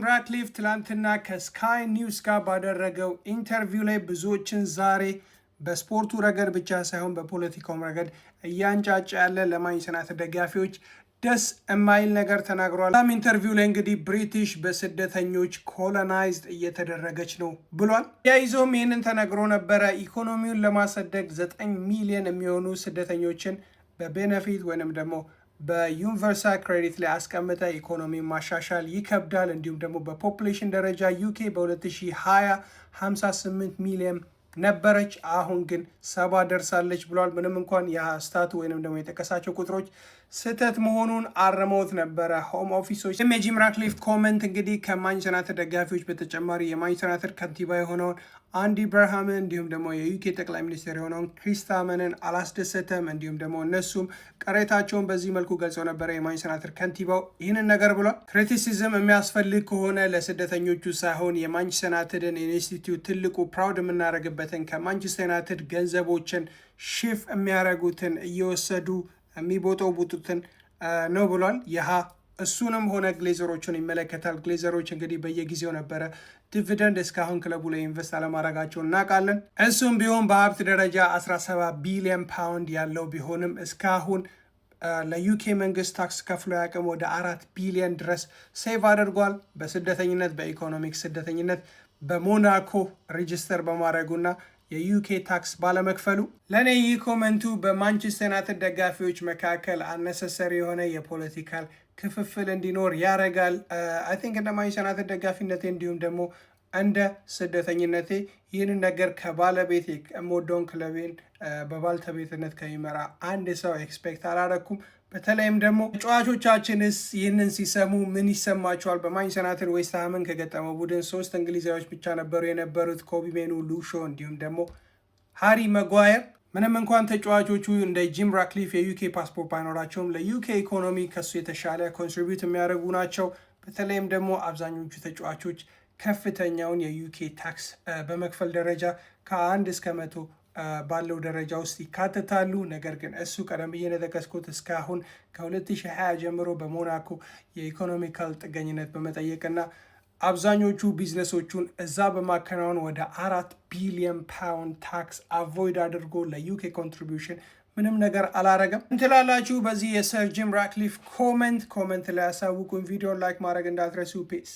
ራትክሊፍ ትላንትና ከስካይ ኒውስ ጋር ባደረገው ኢንተርቪው ላይ ብዙዎችን ዛሬ በስፖርቱ ረገድ ብቻ ሳይሆን በፖለቲካውም ረገድ እያንጫጫ ያለ ለማንቸስተር ዩናይትድ ደጋፊዎች ደስ የማይል ነገር ተናግሯል። በጣም ኢንተርቪው ላይ እንግዲህ ብሪቲሽ በስደተኞች ኮሎናይዝድ እየተደረገች ነው ብሏል። ያይዞም ይህንን ተነግሮ ነበረ። ኢኮኖሚውን ለማሳደግ 9 ሚሊዮን የሚሆኑ ስደተኞችን በቤነፊት ወይንም ደግሞ በዩኒቨርሳል ክሬዲት ላይ አስቀምጠ ኢኮኖሚ ማሻሻል ይከብዳል። እንዲሁም ደግሞ በፖፑሌሽን ደረጃ ዩኬ በ2020 58 ሚሊዮን ነበረች፣ አሁን ግን 70 ደርሳለች ብሏል። ምንም እንኳን የስታቱ ወይንም ደግሞ የጠቀሳቸው ቁጥሮች ስህተት መሆኑን አረመውት ነበረ ሆም ኦፊሶች። የጂም ራትክሊፍ ኮመንት እንግዲህ ከማንቸስተር ዩናይትድ ደጋፊዎች በተጨማሪ የማንቸስተር ዩናይትድ ከንቲባ የሆነውን አንዲ በርሃምን እንዲሁም ደግሞ የዩኬ ጠቅላይ ሚኒስትር የሆነውን ክሪስ ታመንን አላስደሰተም። እንዲሁም ደግሞ እነሱም ቅሬታቸውን በዚህ መልኩ ገልጸው ነበረ። የማንቸስተር ዩናይትድ ከንቲባው ይህንን ነገር ብሏል። ክሪቲሲዝም የሚያስፈልግ ከሆነ ለስደተኞቹ ሳይሆን የማንቸስተር ዩናይትድን ኢንስቲትዩት ትልቁ ፕራውድ የምናደርግበትን ከማንቸስተር ዩናይትድ ገንዘቦችን ሺፍ የሚያደርጉትን እየወሰዱ የሚቦጠው ቡጡትን ነው ብሏል። ይህ እሱንም ሆነ ግሌዘሮቹን ይመለከታል። ግሌዘሮች እንግዲህ በየጊዜው ነበረ ዲቪደንድ እስካሁን ክለቡ ላይ ኢንቨስት አለማድረጋቸው እናውቃለን። እሱም ቢሆን በሀብት ደረጃ 17 ቢሊዮን ፓውንድ ያለው ቢሆንም እስካሁን ለዩኬ መንግስት ታክስ ከፍሎ ያቅም ወደ 4 ቢሊዮን ድረስ ሴቭ አድርጓል። በስደተኝነት በኢኮኖሚክ ስደተኝነት በሞናኮ ሬጅስተር በማድረጉና የዩኬ ታክስ ባለመክፈሉ። ለእኔ ይህ ኮመንቱ በማንቸስተር ዩናይትድ ደጋፊዎች መካከል አነሰሰሪ የሆነ የፖለቲካል ክፍፍል እንዲኖር ያደርጋል። አይ ቲንክ እንደ ማንቸስተር ዩናይትድ ደጋፊነቴ እንዲሁም ደግሞ እንደ ስደተኝነቴ ይህንን ነገር ከባለቤቴ የምወደውን ክለቤን በባልተቤትነት ከሚመራ አንድ ሰው ኤክስፔክት አላረኩም። በተለይም ደግሞ ተጫዋቾቻችንስ ይህንን ሲሰሙ ምን ይሰማቸዋል? በማንቸስተር ዩናይትድ ዌስት ሃምን ከገጠመው ቡድን 3 እንግሊዛዊዎች ብቻ ነበሩ የነበሩት፣ ኮቢ ሜኑ፣ ሉክ ሾው እንዲሁም ደግሞ ሃሪ መጓየር። ምንም እንኳን ተጫዋቾቹ እንደ ጂም ራትክሊፍ የዩኬ ፓስፖርት ባይኖራቸውም ለዩኬ ኢኮኖሚ ከሱ የተሻለ ኮንትሪቢዩት የሚያደርጉ ናቸው። በተለይም ደግሞ አብዛኞቹ ተጫዋቾች ከፍተኛውን የዩኬ ታክስ በመክፈል ደረጃ ከ1 እስከ 100 ባለው ደረጃ ውስጥ ይካተታሉ። ነገር ግን እሱ ቀደም ብዬ እንደጠቀስኩት እስካሁን ከ2020 ጀምሮ በሞናኮ የኢኮኖሚካል ጥገኝነት በመጠየቅና አብዛኞቹ ቢዝነሶቹን እዛ በማከናወን ወደ 4 ቢሊዮን ፓውንድ ታክስ አቮይድ አድርጎ ለዩኬ ኮንትሪቢዩሽን ምንም ነገር አላረገም። እንትላላችሁ በዚህ የሰር ጂም ራትክሊፍ ኮመንት ላይ ያሳውቁን። ቪዲዮ ላይክ ማድረግ እንዳትረሱ። ፔስ